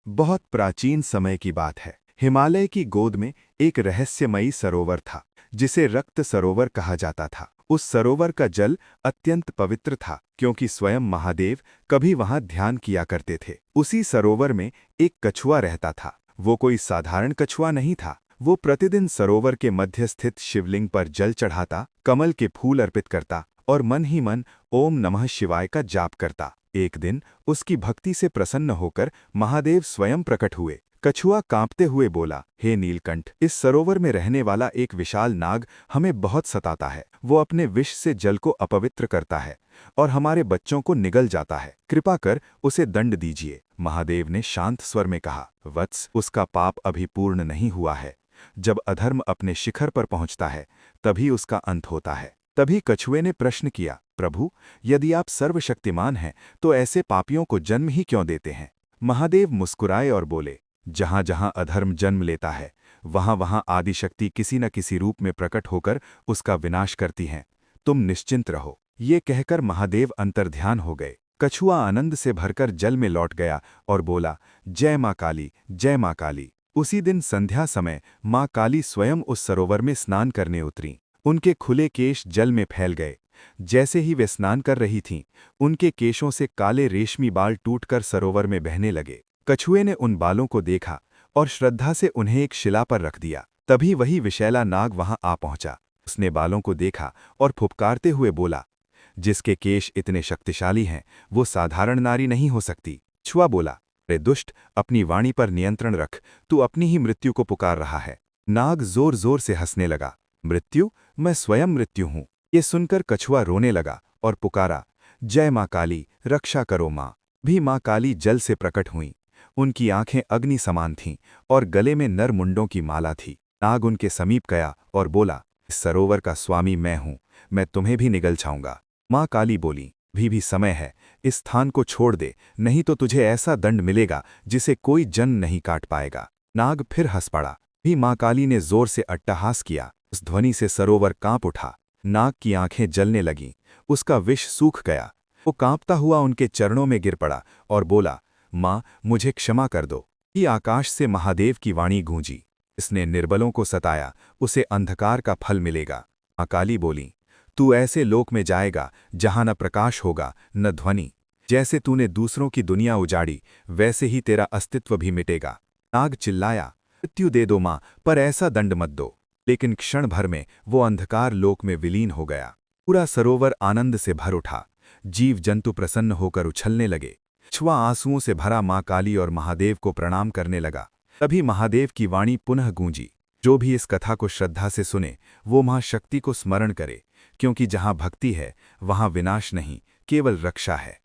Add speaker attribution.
Speaker 1: बहुत प्राचीन समय की बात है। हिमालय की गोद में एक रहस्यमयी सरोवर था, जिसे रक्त सरोवर कहा जाता था। उस सरोवर का जल अत्यंत पवित्र था, क्योंकि स्वयं महादेव कभी वहां ध्यान किया करते थे। उसी सरोवर में एक कछुआ रहता था। वो कोई साधारण कछुआ नहीं था। वो प्रतिदिन सरोवर के मध्य स्थित शिवलिंग पर जल चढ़ाता, कमल के फूल अर्पित करता और मन ही मन ओम नमः शिवाय का जाप करता। एक दिन उसकी भक्ति से प्रसन्न होकर महादेव स्वयं प्रकट हुए। कछुआ कांपते हुए बोला, हे नीलकंठ, इस सरोवर में रहने वाला एक विशाल नाग हमें बहुत सताता है। वो अपने विष से जल को अपवित्र करता है और हमारे बच्चों को निगल जाता है। कृपा कर उसे दंड दीजिए। महादेव ने शांत स्वर में कहा, वत्स, उसका पाप अभी पूर्ण नहीं हुआ है। जब अधर्म अपने शिखर पर पहुंचता है, तभी उसका अंत होता है। तभी कछुए ने प्रश्न किया, प्रभु, यदि आप सर्वशक्तिमान हैं तो ऐसे पापियों को जन्म ही क्यों देते हैं? महादेव मुस्कुराए और बोले, जहां जहां अधर्म जन्म लेता है, वहां वहां आदिशक्ति किसी न किसी रूप में प्रकट होकर उसका विनाश करती हैं। तुम निश्चिंत रहो। ये कहकर महादेव अंतर्ध्यान हो गए। कछुआ आनंद से भरकर जल में लौट गया और बोला, जय माँ काली, जय माँ काली। उसी दिन संध्या समय माँ काली स्वयं उस सरोवर में स्नान करने उतरीं। उनके खुले केश जल में फैल गए। जैसे ही वे स्नान कर रही थीं, उनके केशों से काले रेशमी बाल टूटकर सरोवर में बहने लगे। कछुए ने उन बालों को देखा और श्रद्धा से उन्हें एक शिला पर रख दिया। तभी वही विशैला नाग वहां आ पहुंचा। उसने बालों को देखा और फुफकारते हुए बोला, जिसके केश इतने शक्तिशाली हैं, वो साधारण नारी नहीं हो सकती। कछुआ बोला, अरे दुष्ट, अपनी वाणी पर नियंत्रण रख, तू अपनी ही मृत्यु को पुकार रहा है। नाग जोर जोर से हंसने लगा, मृत्यु? मैं स्वयं मृत्यु हूं। ये सुनकर कछुआ रोने लगा और पुकारा, जय माँ काली, रक्षा करो माँ। भी माँ काली जल से प्रकट हुईं। उनकी आंखें अग्नि समान थीं और गले में नर मुंडों की माला थी। नाग उनके समीप गया और बोला, इस सरोवर का स्वामी मैं हूं, मैं तुम्हें भी निगल छाऊंगा। माँ काली बोली, भी समय है, इस स्थान को छोड़ दे, नहीं तो तुझे ऐसा दंड मिलेगा जिसे कोई जन नहीं काट पाएगा। नाग फिर हंस पड़ा। भी माँ काली ने जोर से अट्टहास किया। उस ध्वनि से सरोवर कांप उठा। नाग की आंखें जलने लगीं। उसका विष सूख गया। वो कांपता हुआ उनके चरणों में गिर पड़ा और बोला, माँ, मुझे क्षमा कर दो। ही आकाश से महादेव की वाणी गूंजी, इसने निर्बलों को सताया, उसे अंधकार का फल मिलेगा। माँ काली बोली, तू ऐसे लोक में जाएगा जहां न प्रकाश होगा न ध्वनि। जैसे तूने दूसरों की दुनिया उजाड़ी, वैसे ही तेरा अस्तित्व भी मिटेगा। नाग चिल्लाया, मृत्यु दे दो माँ, पर ऐसा दंड मत दो। लेकिन क्षण भर में वो अंधकार लोक में विलीन हो गया। पूरा सरोवर आनंद से भर उठा। जीव जंतु प्रसन्न होकर उछलने लगे। कछुआ आंसुओं से भरा माँ काली और महादेव को प्रणाम करने लगा। तभी महादेव की वाणी पुनः गूंजी, जो भी इस कथा को श्रद्धा से सुने, वो माँ शक्ति को स्मरण करे, क्योंकि जहाँ भक्ति है वहाँ विनाश नहीं, केवल रक्षा है।